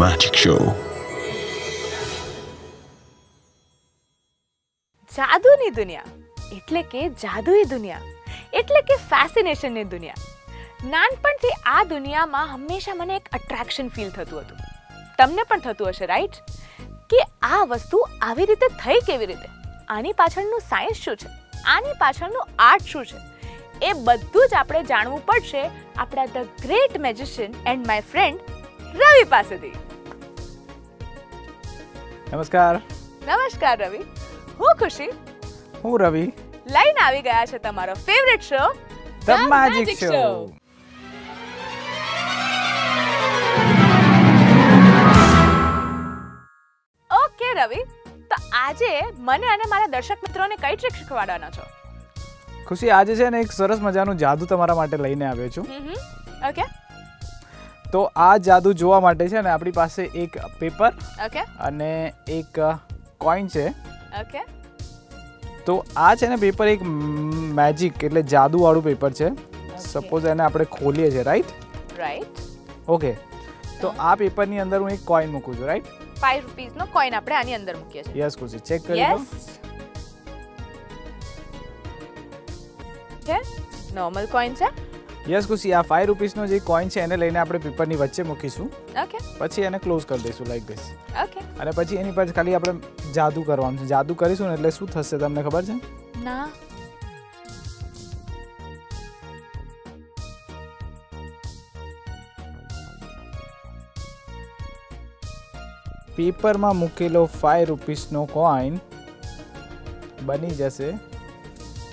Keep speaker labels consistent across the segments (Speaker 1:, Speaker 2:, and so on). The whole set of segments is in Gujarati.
Speaker 1: Magic Show.
Speaker 2: જાદુની દુનિયા એટલે કે જાદુઈ દુનિયા એટલે કે ફેસિનેશનની દુનિયા। નાનપણથી આ દુનિયામાં હંમેશા મને એક અટ્રેક્શન ફીલ થતું હતું। તમને પણ થતું હશે રાઈટ? કે આ વસ્તુ આવી રીતે થઈ કેવી રીતે? આની પાછળનું સાયન્સ શું છે? આની પાછળનું આર્ટ શું છે? એ બધું જ આપણે જાણવું પડશે આપણા the great magician and my friend Ravi પાસેથી।
Speaker 3: નમસ્કાર।
Speaker 2: નમસ્કાર રવિ, હું ખુશી,
Speaker 3: હું રવિ
Speaker 2: લઈને આવી ગયા છે તમારો favourite show
Speaker 3: the magic show.
Speaker 2: Okay Ravi, તો આજે મને અને મારા દર્શક મિત્રોને કઈ ટ્રીક શીખવાડવાના છો?
Speaker 3: ખુશી, આજે છે ને એક સરસ મજાનું જાદુ તમારા માટે લઈને આવ્યો છું।
Speaker 2: ઓકે
Speaker 3: તો આ જાદુ જોવા માટે છે ને આપણી પાસે એક પેપર
Speaker 2: ઓકે
Speaker 3: અને એક કોઈન છે।
Speaker 2: ઓકે
Speaker 3: તો આ છે ને પેપર એક મેજિક એટલે જાદુવાળું પેપર છે। સપોઝ એને આપણે ખોલીએ છીએ, રાઈટ?
Speaker 2: રાઈટ।
Speaker 3: ઓકે, તો આ પેપરની અંદર હું એક કોઈન મૂકું છું, રાઈટ?
Speaker 2: 5 રૂપીસનો કોઈન આપણે આની અંદર મૂકીએ છીએ।
Speaker 3: યસ ખુશી, ચેક કરી લો।
Speaker 2: છે નોર્મલ કોઈન છે।
Speaker 3: યસ ખુશી, આ 5 રૂપીસનો જે કોઈન છે એને લઈને આપણે પેપરની વચ્ચે મૂકીશું,
Speaker 2: ઓકે
Speaker 3: પછી એને ક્લોઝ કરી દઈશું લાઈક ધીસ।
Speaker 2: ઓકે
Speaker 3: અને પછી એની પર ખાલી આપણે જાદુ કરવાનું છે। જાદુ કરીશું ને એટલે શું થશે તમને ખબર છે?
Speaker 2: ના
Speaker 3: પેપરમાં મૂકેલો 5 રૂપીસનો કોઈન બની જશે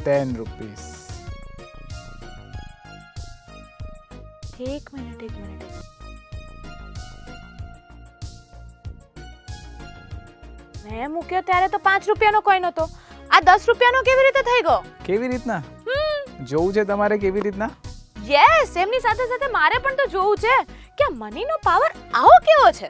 Speaker 3: 10 રૂપીસ।
Speaker 2: એક મિનિટ મેં મૂક્યો ત્યારે તો 5 રૂપિયાનો કોઈન હતો, આ 10 રૂપિયાનો કેવી રીતે થઈ ગયો?
Speaker 3: કેવી રીતના જોવું છે તમારે? કેવી રીતના?
Speaker 2: યસ, એમની સાથે સાથે મારે પણ તો જોવું છે કે મનીનો પાવર આવો કેવો છે।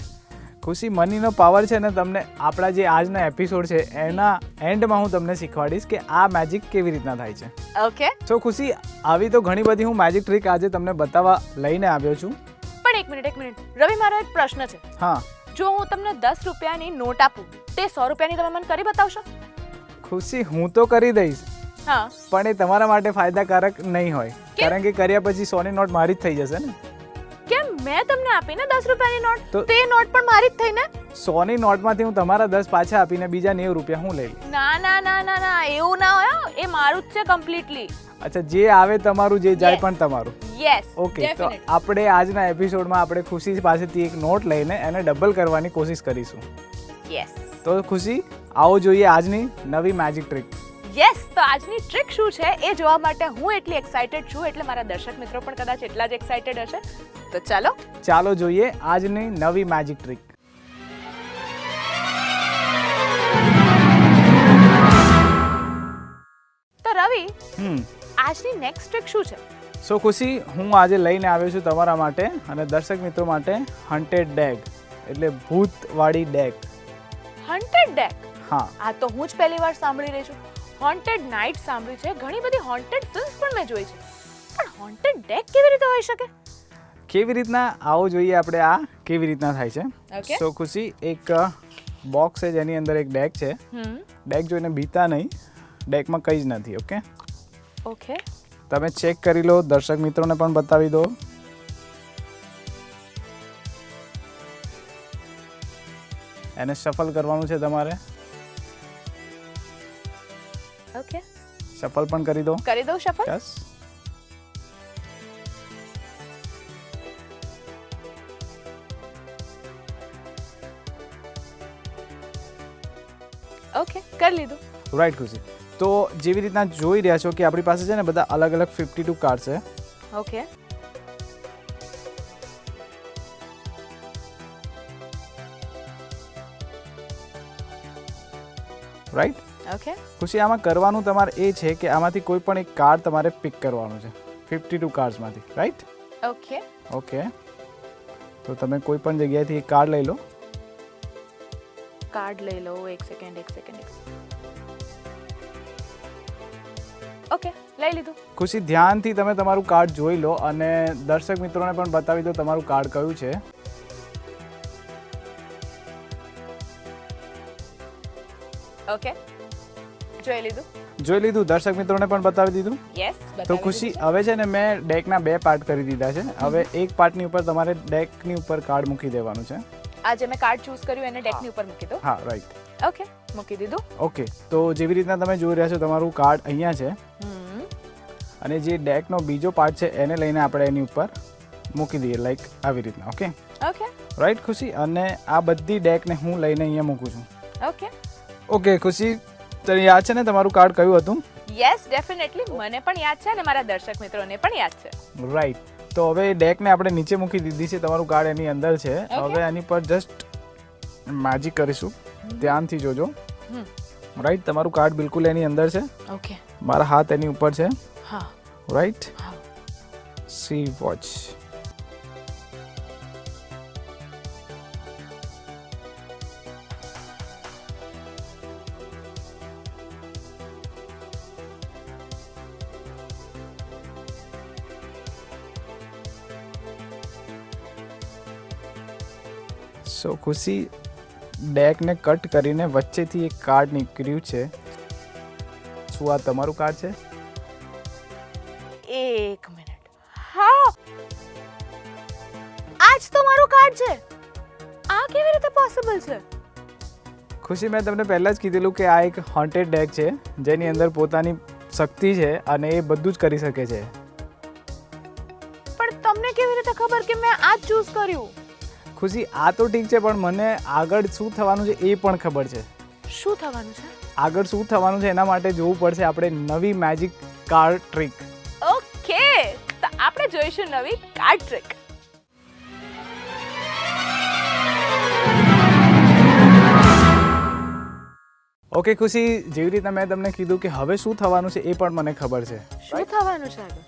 Speaker 3: ખુશી, મનીનો પાવર છે ને તમને આપણા જે આજના એપિસોડ છે એના એન્ડમાં હું તમને શીખવાડીશ કે આ મેજિક કેવી રીતના થાય છે।
Speaker 2: ઓકે
Speaker 3: સો ખુશી, આવી તો ઘણી બધી હું મેજિક ટ્રીક આજે તમને બતાવવા લઈને આવ્યો છું।
Speaker 2: પણ એક મિનિટ રવિ, મારો એક પ્રશ્ન છે।
Speaker 3: હા
Speaker 2: જો હું તમને 10 રૂપિયાની નોટ આપું તે 100 રૂપિયાની તમે મને કરી બતાવશો?
Speaker 3: ખુશી, હું તો કરી દઈશ,
Speaker 2: હા
Speaker 3: પણ એ તમારા માટે ફાયદાકારક નહીં હોય,
Speaker 2: કેમ?
Speaker 3: કારણ કે કર્યા પછી 100 ની નોટ મારી જ થઈ જશે ને।
Speaker 2: કેમ? મેં તમને આપીને 10 રૂપિયાની નોટ,
Speaker 3: તો-
Speaker 2: તે નોટ પણ મારી જ થઈ ને?
Speaker 3: 100 ની નોટમાંથી હું તમારા 10 પાછા આપીને બીજા 90 રૂપિયા હું લઈ લઈશ।
Speaker 2: ના એવું ના હોય હો, એ મારું જ છે કમ્પ્લીટલી।
Speaker 3: અચ્છા, જે આવે તમારું, જે જાય પણ તમારું।
Speaker 2: યસ
Speaker 3: ઓકે, તો આપણે આજના એપિસોડમાં આપણે ખુશી પાસેથી એક નોટ લઈને એને ડબલ કરવાની કોશિશ કરીશું।
Speaker 2: યસ
Speaker 3: તો ખુશી, આવો જોઈએ આજની નવી મેજિક ટ્રીક।
Speaker 2: યસ, તો આજની ટ્રીક શું છે એ જોવા માટે હું એટલી એક્સાઇટેડ છું, એટલે મારા દર્શક મિત્રો પણ કદાચ એટલા જ એક્સાઇટેડ હશે। તો ચાલો
Speaker 3: જોઈએ આજની નવી મેજિક ટ્રીક।
Speaker 2: તો રવિ,
Speaker 3: હમ
Speaker 2: આજની નેક્સ્ટ ટ્રીક શું છે?
Speaker 3: સો ખુશી, હું આજે લઈને આવ્યો છું તમારા માટે અને દર્શક મિત્રો માટે હન્ટેડ ડેક એટલે ભૂતવાળી ડેક।
Speaker 2: Haunted deck?
Speaker 3: હા,
Speaker 2: આ તો હું જ પહેલી વાર સાંભળી રહી છું। હોન્ટેડ નાઇટ સાંભળ્યું છે, ઘણી બધી હોન્ટેડ ફિલ્મ્સ પણ મેં જોઈ છે, પણ હોન્ટેડ ડેક કેવી રીતે હોઈ શકે?
Speaker 3: કેવી રીતના આવો જોઈએ આપણે આ કેવી રીતના થાય છે।
Speaker 2: Okay.
Speaker 3: સો ખુશી, એક બોક્સ છે જેની અંદર એક ડેક છે। ડેક જોઈને બીતા નહીં, ડેકમાં કંઈ જ નથી। ઓકે
Speaker 2: ઓકે
Speaker 3: તમે ચેક કરી લો, દર્શક મિત્રોને પણ બતાવી દો। એને શફલ કરવાનું છે તમારે।
Speaker 2: ઓકે
Speaker 3: શફલ પણ કરી દો।
Speaker 2: કરી દઉં શફલ?
Speaker 3: યસ,
Speaker 2: ઓકે કરી લીધું।
Speaker 3: રાઈટ ખુશી। તો જેવી રીતના જોઈ રહ્યા છો કે આપણી પાસે છે ને બધા અલગ અલગ 52 કાર્ડ છે।
Speaker 2: ઓકે
Speaker 3: રાઈટ
Speaker 2: ઓકે
Speaker 3: ખુશી, આમાં કરવાનું તમારે એ છે કે આમાંથી કોઈ પણ એક કાર્ડ તમારે પિક કરવાનું છે 52 કાર્ડ્સમાંથી, રાઈટ?
Speaker 2: ઓકે
Speaker 3: ઓકે, તો તમે કોઈ પણ જગ્યાએથી એક કાર્ડ લઈ લો।
Speaker 2: કાર્ડ લઈ લો, એક સેકન્ડ ઓકે લઈ લીધું।
Speaker 3: ખુશી, ધ્યાનથી તમે તમારું કાર્ડ જોઈ લો અને દર્શક મિત્રોને પણ બતાવી દો તમારું કાર્ડ કયું છે।
Speaker 2: ઓકે, જોઈ લીધું.
Speaker 3: જોઈ લીધું, દર્શક મિત્રોને પણ બતાવી દીધું.
Speaker 2: યસ.
Speaker 3: તો ખુશી, હવે છે ને મેં ડેકના 2 પાર્ટ કરી દીધા છે. હવે એક પાર્ટની ઉપર તમારે ડેકની ઉપર કાર્ડ મૂકી દેવાનું છે.
Speaker 2: આજે મેં કાર્ડ ચૂઝ કર્યું એને ડેકની ઉપર મૂકી દો.
Speaker 3: હા, રાઈટ.
Speaker 2: ઓકે, મૂકી દીધું.
Speaker 3: ઓકે, તો જેવી રીતના તમે જોઈ રહ્યા છો તમારું કાર્ડ અહીંયા છે અને જે ડેકનો બીજો પાર્ટ છે એને લઈને આપણે એની ઉપર મૂકી દઈએ, લાઈક આવી રીતના. ઓકે
Speaker 2: ઓકે
Speaker 3: રાઈટ ખુશી, અને આ બધી ડેકને હું લઈને અહીંયા મૂકું છું.
Speaker 2: ઓકે
Speaker 3: ઓકે ખુશી, તને યાદ છે ને તમારું કાર્ડ કયું હતું?
Speaker 2: યસ, ડેફિનેટલી મને પણ યાદ છે અને મારા દર્શક મિત્રોને પણ યાદ છે.
Speaker 3: રાઈટ. તો હવે ડેકને આપણે નીચે મૂકી દીધી છે, તમારું કાર્ડ એની અંદર છે. હવે એની પર જસ્ટ મેજિક કરીશું, ધ્યાનથી જોજો. રાઈટ, તમારું કાર્ડ બિલકુલ એની અંદર છે.
Speaker 2: ઓકે,
Speaker 3: મારા હાથ એની ઉપર છે.
Speaker 2: હા,
Speaker 3: રાઈટ. C watch. સો ખુશી, ડેકને કટ કરીને વચ્ચેથી એક કાર્ડ નીકળ્યું છે. શું આ તમારું કાર્ડ છે?
Speaker 2: એક મિનિટ. હા, આજ તો મારું કાર્ડ છે. આ કેવી રીતે પોસિબલ છે?
Speaker 3: ખુશી, મેં તમને પહેલાં જ કીધેલું કે આ એક હોન્ટેડ ડેક છે જેની અંદર પોતાની શક્તિ છે અને એ બધું જ કરી શકે છે.
Speaker 2: પણ તમને કેવી રીતે ખબર કે મેં આ જ ચૂઝ કર્યું?
Speaker 3: ખુશી, આ તો ઠીક છે, પણ મને આગળ શું થવાનું છે એ પણ ખબર છે.
Speaker 2: શું થવાનું છે?
Speaker 3: આગળ શું થવાનું છે એના માટે જોવું પડશે આપણે નવી મેજિક કાર્ડ ટ્રીક.
Speaker 2: ઓકે, તો આપણે જોઈશું નવી કાર્ડ ટ્રિક.
Speaker 3: ઓકે ખુશી, જેવી રીતના મેં તમને કીધું કે હવે શું થવાનું છે એ પણ મને ખબર છે.
Speaker 2: શું થવાનું છે આગળ?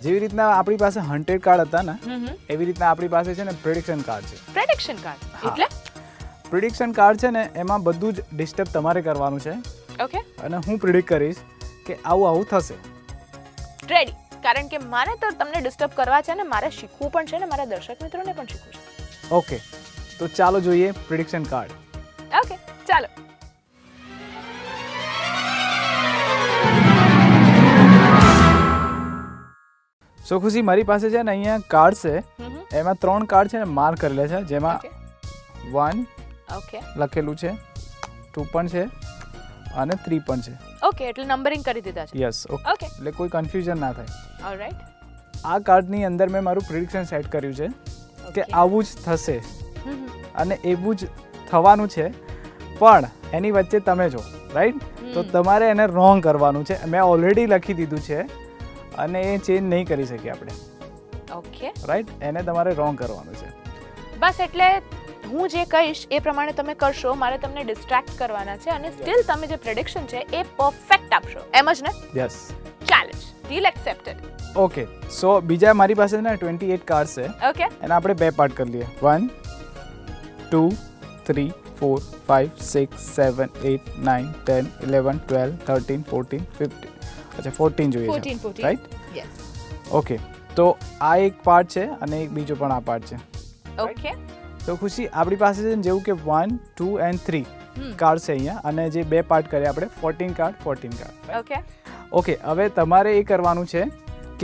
Speaker 3: જેવી રીતના આપણી પાસે હન્ટેડ કાર્ડ હતા ને, એવી રીતના આપણી પાસે છે ને પ્રિડિક્શન કાર્ડ છે.
Speaker 2: પ્રેડિક્શન કાર્ડ એટલે?
Speaker 3: પ્રિડિક્શન કાર્ડ છે ને એમાં બધું જ ડિસ્ટર્બ તમારે કરવાનું છે.
Speaker 2: ઓકે,
Speaker 3: અને હું પ્રિડિક્ટ કરીશ કે આવું થશે.
Speaker 2: રેડી. કારણ કે મારે તો તમને ડિસ્ટર્બ કરવા છે ને મારે શીખવું પણ છે ને મારા દર્શક મિત્રોને પણ શીખવું છે.
Speaker 3: ઓકે, તો ચાલો જોઈએ પ્રિડિક્શન કાર્ડ.
Speaker 2: ઓકે, ચાલો.
Speaker 3: સો ખુશી, મારી પાસે છે ને અહીંયા કાર્ડ છે. એમાં 3 કાર્ડ છે ને માર્ક કરેલા છે, જેમાં 1
Speaker 2: ઓકે
Speaker 3: લખેલું છે, 2 પણ છે અને 3 પણ છે.
Speaker 2: ઓકે, એટલે નંબરિંગ કરી દીધા છે.
Speaker 3: યસ. ઓકે, એટલે કોઈ કન્ફ્યુઝન ના થાય.
Speaker 2: ઓલરાઈટ.
Speaker 3: આ કાર્ડની અંદર મેં મારું પ્રિડિક્શન સેટ કર્યું છે કે આવું જ થશે અને એવું જ થવાનું છે, પણ એની વચ્ચે તમે છો. રાઈટ, તો તમારે એને રોંગ કરવાનું છે. મેં ઓલરેડી લખી દીધું છે અને એ ચેન્જ નહીં કરી શકીએ આપણે.
Speaker 2: ઓકે,
Speaker 3: રાઈટ, એને તમારે રોંગ કરવાનું છે.
Speaker 2: બસ એટલે હું જે કહીશ એ પ્રમાણે તમે કરશો. મારે તમને ડિસ્ટ્રેક્ટ કરવાના છે અને સ્ટીલ તમે જે પ્રેડિક્શન છે એ પરફેક્ટ આપશો, એમ જ ને?
Speaker 3: Yes.
Speaker 2: Challenge deal accepted.
Speaker 3: Okay, so બીજા મારી પાસે ને 28 કાર્ડ છે.
Speaker 2: ઓકે,
Speaker 3: એને આપણે 2 પાર્ટ કરી લઈએ. 1 2 3 4 5 6 7 8 9 10 11 12 13 14 15. અચ્છા, 14 જોઈએ છે.
Speaker 2: 14.
Speaker 3: રાઈટ?
Speaker 2: યસ.
Speaker 3: ઓકે, તો આ એક પાર્ટ છે અને એક બીજો પણ આ પાર્ટ છે.
Speaker 2: ઓકે,
Speaker 3: તો ખુશી, આપણી પાસે છે ને જેવું કે 1 2 and 3 કાર્ડ છે અહીંયા, અને જે 2 પાર્ટ કર્યા આપણે 14 કાર્ડ.
Speaker 2: ઓકે
Speaker 3: ઓકે, હવે તમારે એ કરવાનું છે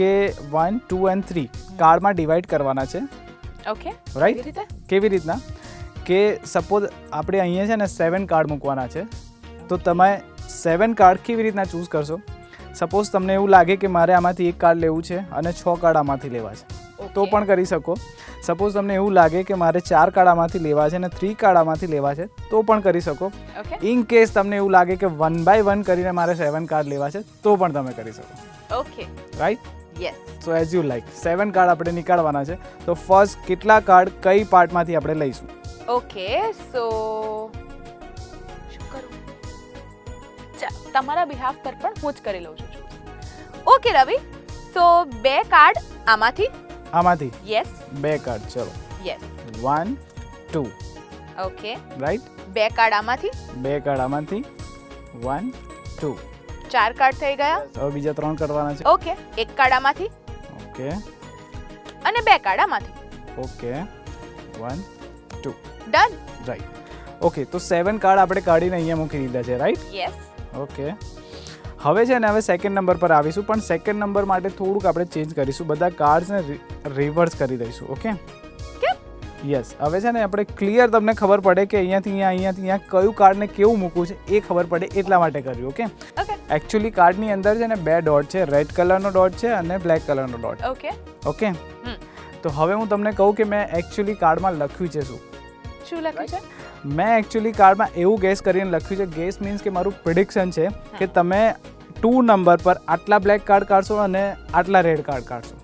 Speaker 3: કે 1 2 and 3 કાર્ડમાં ડિવાઈડ કરવાના છે.
Speaker 2: Okay,
Speaker 3: right? કેવી રીતના કે સપોઝ આપણે અહીંયા છે ને 7 કાર્ડ મૂકવાના છે, તો તમે 7 કાર્ડ કેવી રીતના ચૂઝ કરશો? સપોઝ તમને એવું લાગે કે મારે આમાંથી એક કાર્ડ લેવું છે અને 6 કાર્ડ આમાંથી લેવા છે, તો પણ કરી શકો. સપોઝ તમને એવું લાગે કે મારે 4 કાર્ડ આમાંથી લેવા છે અને 3 કાર્ડ આમાંથી લેવા છે, તો પણ કરી શકો. ઇન કેસ તમને એવું લાગે કે 1 by 1 કરીને મારે 7 કાર્ડ લેવા છે, તો પણ તમે કરી શકો.
Speaker 2: Okay,
Speaker 3: right?
Speaker 2: Yes.
Speaker 3: So as you like. 7 card આપણે નીકાળવાના છે, તો ફર્સ્ટ કેટલા કાર્ડ કઈ પાર્ટમાંથી આપણે લઈશું?
Speaker 2: ઓકે, સો શું કરું? તમારા બિહાફ પર પણ હું જ કરી લઉં છું. ઓકે રવિ, સો 2 કાર્ડ આમાંથી. યસ.
Speaker 3: 2 કાર્ડ. ચલો.
Speaker 2: યસ.
Speaker 3: 1 2.
Speaker 2: Okay,
Speaker 3: right?
Speaker 2: 2 કાર્ડ આમાંથી.
Speaker 3: 2 કાર્ડ આમાંથી. 1 2.
Speaker 2: 4 કાર્ડ થઈ ગયા.
Speaker 3: હવે બીજા 3 કરવાના છે.
Speaker 2: ઓકે, 1 કાર્ડ આમાંથી.
Speaker 3: ઓકે,
Speaker 2: અને 2 કાર્ડ આમાંથી.
Speaker 3: ઓકે. 1 2.
Speaker 2: ડન.
Speaker 3: રાઈટ. ઓકે, તો 7 કાર્ડ આપણે કાઢીને અહીંયા મૂકી દીધા છે, રાઈટ?
Speaker 2: યસ.
Speaker 3: ઓકે, હવે છે ને હવે સેકન્ડ નંબર પર આવીશું, પણ સેકન્ડ નંબર માટે થોડુંક આપણે ચેન્જ કરીશું, બધા કાર્ડ્સને રિવર્સ કરી દઈશું. Okay, yes. હવે છે ને આપણે ક્લિયર તમને ખબર પડે કે અહીંયાથી અહીંયા કયું કાર્ડને કેવું મૂકવું છે એ ખબર પડે એટલા માટે કર્યું. Okay,
Speaker 2: okay.
Speaker 3: એકચ્યુઅલી કાર્ડની અંદર છે ને 2 ડોટ છે, રેડ કલરનો ડોટ છે અને બ્લેક કલરનો ડોટ.
Speaker 2: ઓકે.
Speaker 3: ઓકે, તો હવે હું તમને કહું કે મેં એકચ્યુઅલી કાર્ડમાં લખ્યું છે
Speaker 2: શું લખ્યું છે?
Speaker 3: મેં એકચ્યુઅલી કાર્ડમાં એવું ગેસ કરીને લખ્યું છે. ગેસ મીન્સ કે મારું પ્રિડિક્શન છે કે તમે 2 નંબર પર આટલા બ્લેક કાર્ડ કાઢશો અને આટલા રેડ કાર્ડ કાઢશો.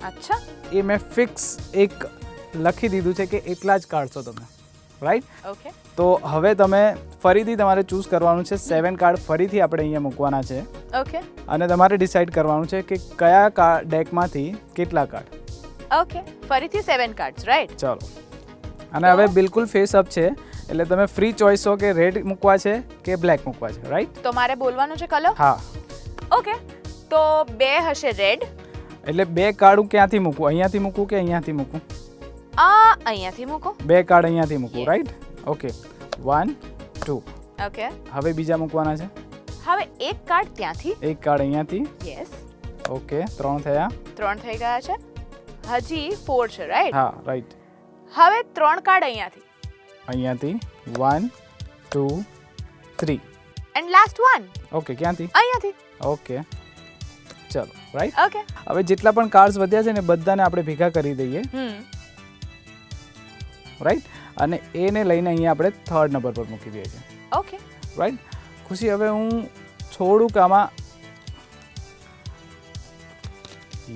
Speaker 2: અચ્છા.
Speaker 3: એ મેં ફિક્સ એક લખી દીધું છે કે એટલા જ કાઢશો તમે, રાઈટ?
Speaker 2: ઓકે.
Speaker 3: તો હવે તમે ફરીથી તમારે ચૂઝ કરવાનું છે. 7 કાર્ડ ફરીથી આપણે અહીંયા મૂકવાના છે.
Speaker 2: ઓકે.
Speaker 3: અને તમારે ડિસાઈડ કરવાનું છે કે કયા ડેકમાંથી કેટલા કાર્ડ.
Speaker 2: ઓકે, ફરીથી 7 કાર્ડ્સ, રાઈટ?
Speaker 3: ચલો, અને હવે બિલકુલ ફેસ અપ છે, એટલે તમે ફ્રી ચોઇસ છો કે રેડ મૂકવા છે કે બ્લેક મૂકવા છે, રાઈટ?
Speaker 2: તો મારે બોલવાનું છે કલર?
Speaker 3: હા.
Speaker 2: ઓકે, તો 2 હશે રેડ.
Speaker 3: એટલે 2 કાર્ડ હું ક્યાંથી મૂકું? અહીંયાથી મૂકું કે અહીંયાથી મૂકું?
Speaker 2: અહીંયાથી મૂકો.
Speaker 3: 2 કાર્ડ અહીંયાથી મૂકું, રાઈટ? ઓકે, 1 2.
Speaker 2: ઓકે.
Speaker 3: હવે બીજા મૂકવાના છે.
Speaker 2: હવે એક કાર્ડ ત્યાંથી.
Speaker 3: એક કાર્ડ અહીંયાથી.
Speaker 2: યસ.
Speaker 3: ઓકે, 3 થયા.
Speaker 2: 3 થઈ ગયા છે. હજી 4 છે, રાઈટ?
Speaker 3: હા, રાઈટ.
Speaker 2: હવે 3 કાર્ડ અહીંયાથી.
Speaker 3: અહીંયાથી 1 2 3.
Speaker 2: And last 1.
Speaker 3: ઓકે, ક્યાંથી?
Speaker 2: અહીંયાથી.
Speaker 3: ઓકે, ચલો, રાઈટ?
Speaker 2: ઓકે.
Speaker 3: હવે જેટલા પણ કાર્ડ્સ વધ્યા છે ને બધાને આપણે ભેગા કરી દઈએ, રાઈટ? અને એને લઈને અહીંયા આપણે 3rd નંબર પર મૂકી દઈએ છીએ.
Speaker 2: ઓકે.
Speaker 3: રાઈટ? ખુશી, હવે હું થોડુંક આમાં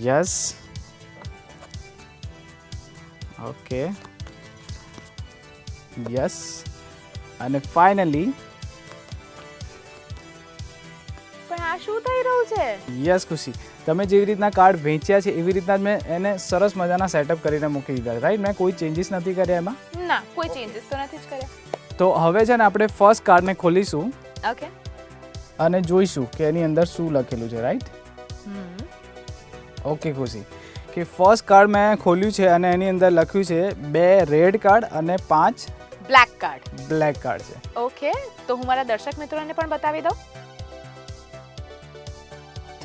Speaker 3: યસ. Okay, yes. અને ફાઇનલી
Speaker 2: પણ આ શું થઈ રહ્યું છે?
Speaker 3: યસ ખુશી, તમે જેવી રીતના કાર્ડ વેચ્યા છે એવી રીતના જ મેં એને સરસ મજાના સેટઅપ કરીને મૂકી દીધા, રાઈટ? મેં કોઈ ચેન્જીસ નથી કર્યા એમાં.
Speaker 2: ના, કોઈ ચેન્જીસ તો નથી જ કર્યા.
Speaker 3: તો હવે છે ને આપણે ફર્સ્ટ કાર્ડને ખોલીશું
Speaker 2: ઓકે.
Speaker 3: અને જોઈશું કે એની અંદર શું લખેલું છે, રાઈટ? ઓકે ખુશી, કે ફર્સ્ટ કાર્ડ મેં ખોલ્યું છે અને એની અંદર લખ્યું છે 2 રેડ કાર્ડ અને 5
Speaker 2: બ્લેક કાર્ડ.
Speaker 3: બ્લેક કાર્ડ છે.
Speaker 2: ઓકે, તો હું મારા દર્શક મિત્રોને પણ બતાવી દઉં.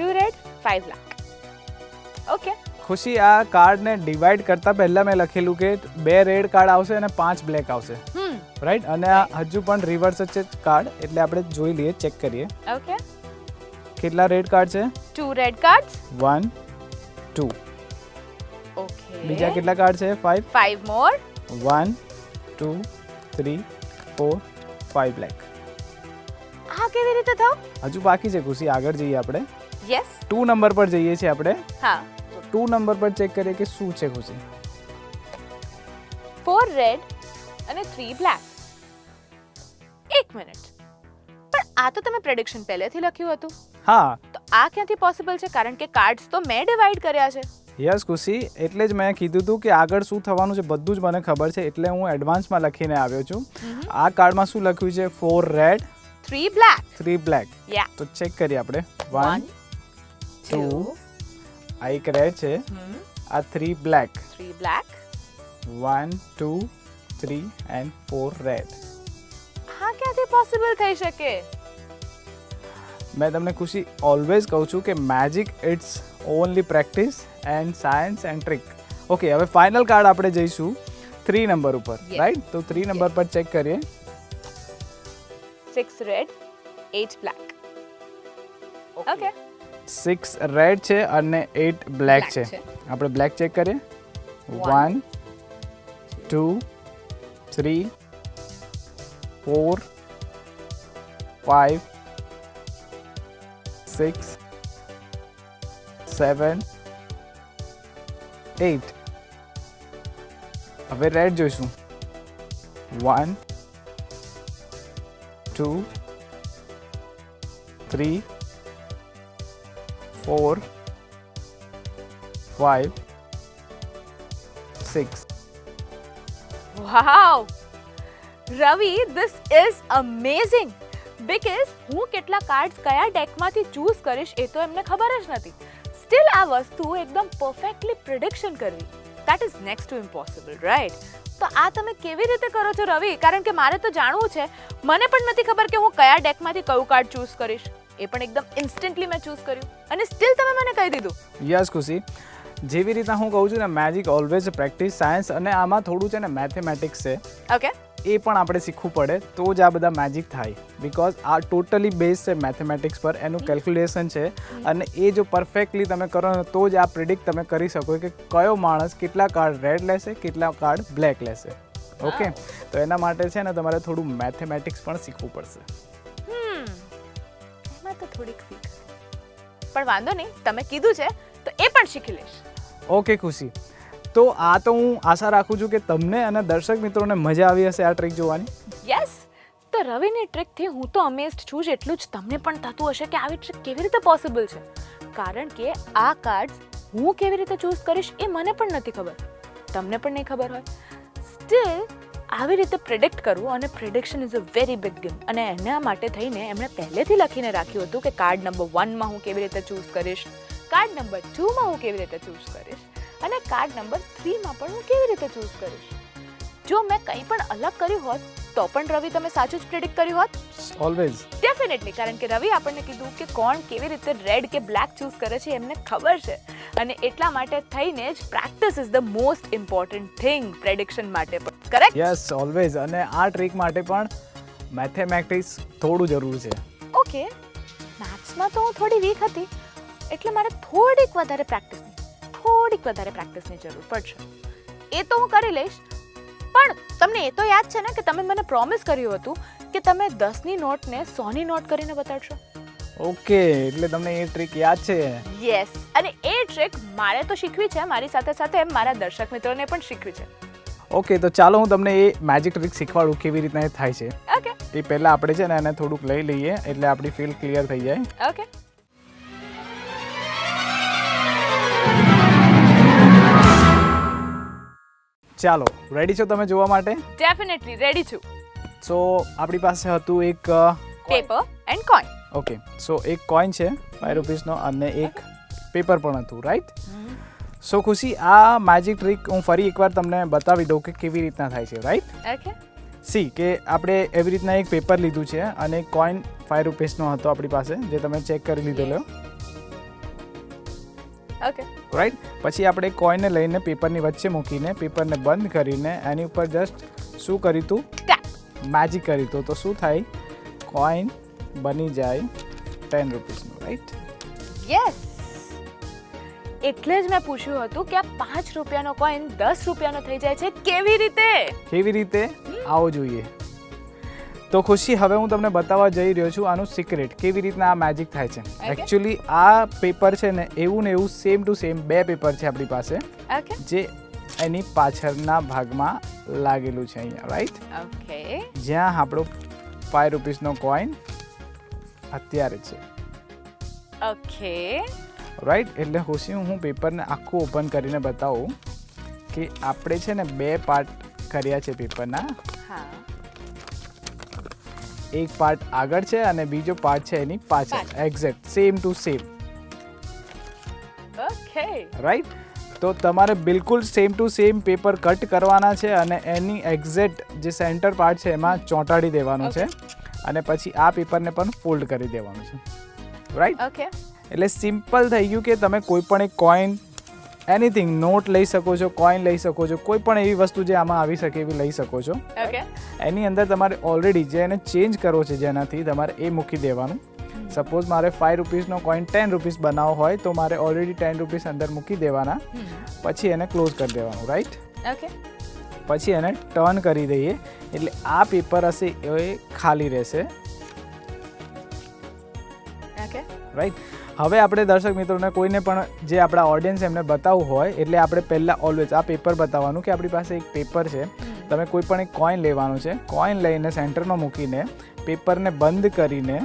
Speaker 2: 2 રેડ 5 બ્લેક. ઓકે.
Speaker 3: ખુશી, આ કાર્ડને ડિવાઈડ કરતા પહેલા મેં લખેલું કે 2 રેડ કાર્ડ આવશે અને 5 બ્લેક આવશે, રાઈટ? અને આ હજુ પણ રિવર્સ જ છે કાર્ડ, એટલે આપણે જોઈ લઈએ, ચેક કરીએ.
Speaker 2: ઓકે.
Speaker 3: કેટલા રેડ કાર્ડ છે?
Speaker 2: 2 રેડ કાર્ડ્સ.
Speaker 3: 1 2.
Speaker 2: ઓકે.
Speaker 3: બીજા કેટલા કાર્ડ છે? 5.
Speaker 2: 5 મોર.
Speaker 3: 1 2 3 4 5 બ્લેક.
Speaker 2: આ કેવી રીતે થયું?
Speaker 3: હજુ બાકી છે ખુશી, આગળ જઈએ આપણે.
Speaker 2: યસ.
Speaker 3: 2 નંબર પર જઈએ છીએ આપણે.
Speaker 2: હા.
Speaker 3: તો 2 નંબર પર ચેક કરીએ કે શું છે ખુશી.
Speaker 2: 4 રેડ અને 3 બ્લેક. એક મિનિટ, પણ આ તો તમે પ્રેડિક્શન પહેલેથી લખ્યું હતું.
Speaker 3: હા.
Speaker 2: તો આ ક્યાંથી પોસિબલ છે? કારણ કે કાર્ડ્સ તો મેં ડિવાઈડ કર્યા છે.
Speaker 3: યસ ખુશી, એટલે જ મેં કીધું હતું કે આગળ શું થવાનું છે બધું જ મને ખબર છે, એટલે હું એડવાન્સમાં લખીને આવ્યો છું. આ કાર્ડમાં શું લખ્યું છે? 4 રેડ
Speaker 2: 3 બ્લેક.
Speaker 3: 3 બ્લેક.
Speaker 2: યા.
Speaker 3: તો ચેક કરીએ આપણે. 1 2. આ એક રેડ છે, આ 3 બ્લેક.
Speaker 2: 3 બ્લેક.
Speaker 3: 1 2 3 and 4 red.
Speaker 2: આ ક્યાંથી પોસિબલ થઈ શકે?
Speaker 3: મેં તમને ખુશી ઓલવેઝ કહું છું કે magic it's only practice and science and trick. Okay, હવે ફાઇનલ કાર્ડ આપણે જઈશું 3 નંબર ઉપર, રાઈટ? તો 3 નંબર પર ચેક કરીએ.
Speaker 2: 6 રેડ 8 બ્લેક. ઓકે.
Speaker 3: 6 રેડ છે અને 8 બ્લેક છે. આપણે બ્લેક ચેક કરીએ. 1 2 3 4 5 6 7 8. હવે રેડ જોઈશું. 1 2 3 4 5 6.
Speaker 2: Wow Ravi, this is amazing. Because હું કેટલા કાર્ડ્સ કયા ડેકમાંથી ચૂઝ કરીશ એ તો એમને ખબર જ નથી. સ્ટીલ આ વસ્તુ એકદમ પરફેક્ટલી પ્રિડિક્શન કરવી, that is next to impossible, right? તો આ તમે કેવી રીતે કરો છો રવિ? કારણ કે મારે તો જાણવું છે. મને પણ નથી ખબર કે હું કયા ડેકમાંથી કયું કાર્ડ ચૂઝ કરીશ. એ પણ એકદમ ઇન્સ્ટન્ટલી મેં ચૂઝ કર્યું અને સ્ટીલ તમે મને કહી દીધું.
Speaker 3: યસ ખુશી, જેવી રીતના હું કહું છું ને, મેજિક ઓલવેઝ પ્રેક્ટિસ સાયન્સ, અને આમાં થોડું છે ને મેથેમેટિક્સ છે.
Speaker 2: ઓકે,
Speaker 3: એ પણ આપણે શીખવું પડે તો જ આ બધા મેજિક થાય. બિકોઝ આ ટોટલી બેઝ છે મેથેમેટિક્સ પર, એનું કેલ્ક્યુલેશન છે. અને એ જો પરફેક્ટલી તમે કરો ને તો જ આ પ્રિડિક્ટ તમે કરી શકો કે કયો માણસ કેટલા કાર્ડ રેડ લેશે, કેટલા કાર્ડ બ્લેક લેશે. ઓકે, તો એના માટે છે ને તમારે થોડું મેથેમેટિક્સ પણ શીખવું પડશે.
Speaker 2: એમાં તો થોડીક વીક, પણ વાંધો નહીં, તમે કીધું છે તો એ પણ શીખી લઈશ.
Speaker 3: ઓકે ખુશી, તો આ તો હું આશા રાખું છું કે તમને અને દર્શક મિત્રોને મજા આવી હશે આ ટ્રીક જોવાની.
Speaker 2: યસ, તો રવિની ટ્રીકથી હું તો અમેઝડ છું જ, એટલું જ તમને પણ થતું હશે કે આવી ટ્રીક કેવી રીતે પોસિબલ છે. કારણ કે આ કાર્ડ્સ હું કેવી રીતે ચૂઝ કરીશ એ મને પણ નથી ખબર, તમને પણ નહીં ખબર હોય. સ્ટીલ આવી રીતે પ્રિડિક્ટ કરવું, અને prediction is a very big game, અને એના માટે થઈને એમણે પહેલેથી લખીને રાખ્યું હતું કે કાર્ડ નંબર 1માં હું કેવી રીતે ચૂઝ કરીશ, કાર્ડ નંબર 2માં હું કેવી રીતે ચૂઝ કરીશ, અને કાર્ડ નંબર 3માં પણ હું કેવી રીતે ચૂઝ કરીશ. જો મેં કંઈ પણ અલગ કર્યું હોત તો પણ રવિ તમે સાચું જ પ્રિડિક્ટ કર્યું હોત.
Speaker 3: ઓલવેઝ
Speaker 2: ડેફિનેટલી, કારણ કે રવિ આપણને કીધું કે કોણ કેવી રીતે રેડ કે બ્લેક ચૂઝ કરે છે એમને ખબર છે, અને એટલા માટે થઈને જ practice is the most important thing prediction માટે પણ. કરેક્ટ?
Speaker 3: Yes, always. અને આ ટ્રીક માટે પણ મેથેમેટિક્સ થોડું જરૂર છે.
Speaker 2: ઓકે, મેથ્સમાં તો હું થોડી વીક હતી, એટલે મારે થોડીક વધારે પ્રેક્ટિસની જરૂર પડશે. એ તો હું કરી લઈશ. પણ તમને એ તો યાદ છે ને કે તમે મને પ્રોમિસ કર્યું હતું કે તમે 10ની નોટને 100ની નોટ કરીને બતાડશો.
Speaker 3: ઓકે, એટલે તમને એ ટ્રીક યાદ છે.
Speaker 2: યસ, અને એ ટ્રીક મારે તો શીખવી છે, મારી સાથે સાથે મારા દર્શક મિત્રોને પણ શીખવી છે.
Speaker 3: ઓકે, તો ચાલો હું તમને એ મેજિક ટ્રીક શીખવાડું કેવી રીતના એ થાય છે.
Speaker 2: ઓકે,
Speaker 3: એ પહેલાં આપણે છે ને એને થોડુંક લઈ લઈએ એટલે આપણી ફીલ ક્લિયર થઈ જાય.
Speaker 2: ઓકે.
Speaker 3: ચાલો, રેડી છો તમે જોવા માટે?
Speaker 2: ડેફિનેટલી રેડી છું.
Speaker 3: સો આપણી પાસે હતું એક
Speaker 2: પેપર એન્ડ કોઈન.
Speaker 3: ઓકે, સો એક કોઈન છે 5 રૂપીસનો, અને એક પેપર પણ હતું, રાઈટ? સો ખુશી, આ મેજિક ટ્રીક હું ફરી એકવાર તમને બતાવી દઉં કે કેવી રીતના થાય છે, રાઈટ?
Speaker 2: ઓકે.
Speaker 3: સી કે આપણે એવી રીતના એક પેપર લીધું છે અને એક કોઈન 5 રૂપીસનો હતો આપણી પાસે, જે તમે ચેક કરી લીધેલો.
Speaker 2: Okay,
Speaker 3: right? પછી આપણે કોઈનને લઈને પેપરની વચ્ચે મૂકીને પેપરને બંધ કરીને એની ઉપર જસ્ટ શું કર્યું હતું? મેજિક કર્યું હતું. તો શું થાય? કોઈન બની જાય 10 રૂપીસનું, રાઈટ?
Speaker 2: યસ, એટલે જ મેં પૂછ્યું હતું કે આ 5 રૂપિયાનો કોઈન 10 રૂપિયાનો થઈ જાય છે કેવી રીતે?
Speaker 3: કેવી રીતે? આવો જોઈએ. તો ખુશી, હવે હું તમને બતાવવા જઈ રહ્યો છું આનું સિક્રેટ, કેવી રીતના આ મેજિક થાય છે. એકચ્યુઅલી આ પેપર છે ને એવું ને એવું સેમ ટુ સેમ 2 પેપર છે આપણી પાસે,
Speaker 2: ઓકે,
Speaker 3: જે એની પાછળના ભાગમાં લાગેલું છે અહીંયા, રાઈટ?
Speaker 2: ઓકે.
Speaker 3: જ્યાં આપણો 5 રૂપીસનો કોઈન અત્યારે છે.
Speaker 2: Okay,
Speaker 3: right? એટલે ખુશી, હું પેપરને આખું ઓપન કરીને બતાવું કે આપણે છે ને 2 પાર્ટ કર્યા છે પેપરના.
Speaker 2: હા.
Speaker 3: એક પાર્ટ આગળ છે અને બીજો પાર્ટ છે એની પાછળ, exact same to same.
Speaker 2: Okay,
Speaker 3: right? તો તમારે બિલકુલ same to same paper cut કરવાના છે અને એની એક્ઝેક્ટ જે સેન્ટર પાર્ટ છે એમાં ચોંટાડી દેવાનું છે, અને પછી આ પેપરને પણ ફોલ્ડ કરી દેવાનું છે, રાઈટ?
Speaker 2: ઓકે.
Speaker 3: એટલે સિમ્પલ થઈ ગયું કે તમે કોઈ પણ એક કોઈન, એનીથિંગ, નોટ લઈ શકો છો, કોઈન લઈ શકો છો, કોઈ પણ એવી વસ્તુ જે આમાં આવી શકે એવી લઈ શકો છો.
Speaker 2: ઓકે.
Speaker 3: એની અંદર તમારે ઓલરેડી જે એને ચેન્જ કરવો છે જેનાથી, તમારે એ મૂકી દેવાનું. સપોઝ મારે 5 રૂપીસનો કોઈન 10 રૂપીસ બનાવવો હોય તો મારે ઓલરેડી 10 રૂપીસ અંદર મૂકી દેવાના, પછી એને ક્લોઝ કરી દેવાનું, રાઈટ?
Speaker 2: ઓકે.
Speaker 3: પછી એને ટર્ન કરી દઈએ એટલે આ પેપર હશે એ ખાલી રહેશે,
Speaker 2: ઓકે.
Speaker 3: રાઈટ? હવે આપણે દર્શક મિત્રોને કોઈને પણ જે આપણા ઓડિયન્સ એમને બતાવવું હોય એટલે આપણે પહેલાં ઓલવેઝ આ પેપર બતાવવાનું કે આપણી પાસે એક પેપર છે, તમે કોઈ પણ એક કોઈન લેવાનું છે, કોઈન લઈને સેન્ટરમાં મૂકીને પેપરને બંધ કરીને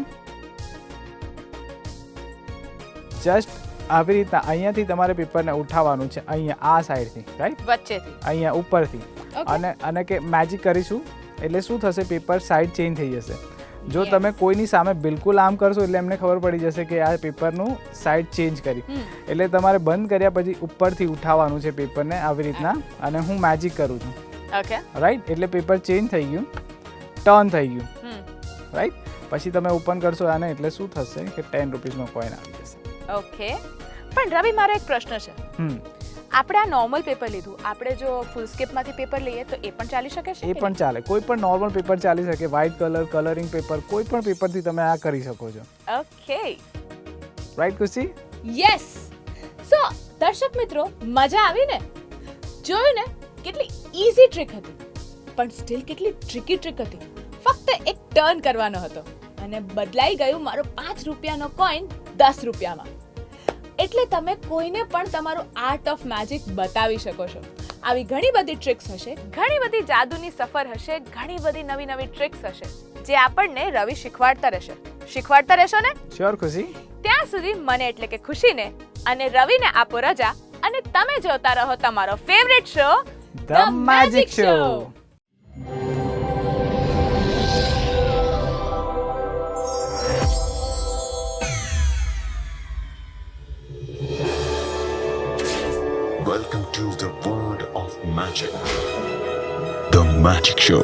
Speaker 3: જસ્ટ આવી રીતના અહીંયાથી તમારે પેપરને ઉઠાવવાનું છે, અહીંયા આ સાઈડથી, રાઈટ?
Speaker 2: વચ્ચેથી,
Speaker 3: અહીંયા ઉપરથી. અને કે મેજિક કરીશું એટલે શું થશે? પેપર સાઈડ ચેન્જ થઈ જશે. જો તમે કોઈની સામે બિલકુલ આમ કરશો એટલે એમને ખબર પડી જશે કે આ પેપરનું સાઈડ ચેન્જ કરી. એટલે તમારે બંધ કર્યા પછી ઉપરથી ઉઠાવવાનું છે પેપરને આવી રીતના, અને હું મેજિક કરું છું.
Speaker 2: ઓકે
Speaker 3: રાઈટ, એટલે પેપર ચેન્જ થઈ ગયું, ટર્ન થઈ ગયું, રાઈટ. પછી તમે ઓપન કરશો આને એટલે શું થશે કે 10 રૂપીસનો કોઈન આવી જશે.
Speaker 2: ઓકે, પણ રવિ મારો એક પ્રશ્ન છે. આપણે આ નોર્મલ પેપર લીધું, આપણે જો ફૂલસ્કેપમાંથી પેપર લઈએ તો એ પણ ચાલી શકે છે?
Speaker 3: એ પણ ચાલે, કોઈ પણ નોર્મલ પેપર ચાલી શકે, વ્હાઇટ કલર, કલરિંગ પેપર, કોઈ પણ પેપરથી તમે આ કરી શકો છો.
Speaker 2: ઓકે,
Speaker 3: રાઈટ ખુશી?
Speaker 2: યસ. સો દર્શક મિત્રો, મજા આવી ને? જોયું ને કેટલી ઈઝી ટ્રીક હતી, પણ સ્ટીલ કેટલી ટ્રિકી ટ્રીક હતી. ફક્ત એક ટર્ન કરવાનો હતો અને બદલાઈ ગયું મારો 5 રૂપિયાનો કોઈન 10 રૂપિયામાં. એટલે તમે કોઈને પણ તમારું આર્ટ ઓફ મેજિક બતાવી શકો છો. આવી ઘણી બધી ટ્રિક્સ હશે, ઘણી બધી જાદુની સફર હશે, ઘણી બધી નવી નવી ટ્રિક્સ હશે જે આપણને રવિ શીખવાડતા રહેશે. શીખવાડતા રહેશો ને?
Speaker 3: શ્યોર ખુશી.
Speaker 2: ત્યાં સુધી મને એટલે કે ખુશીને અને રવિને આપો રજા અને તમે જોતા રહો તમારો favourite show
Speaker 3: the magic show.
Speaker 1: Welcome to the world of magic. The Magic Show.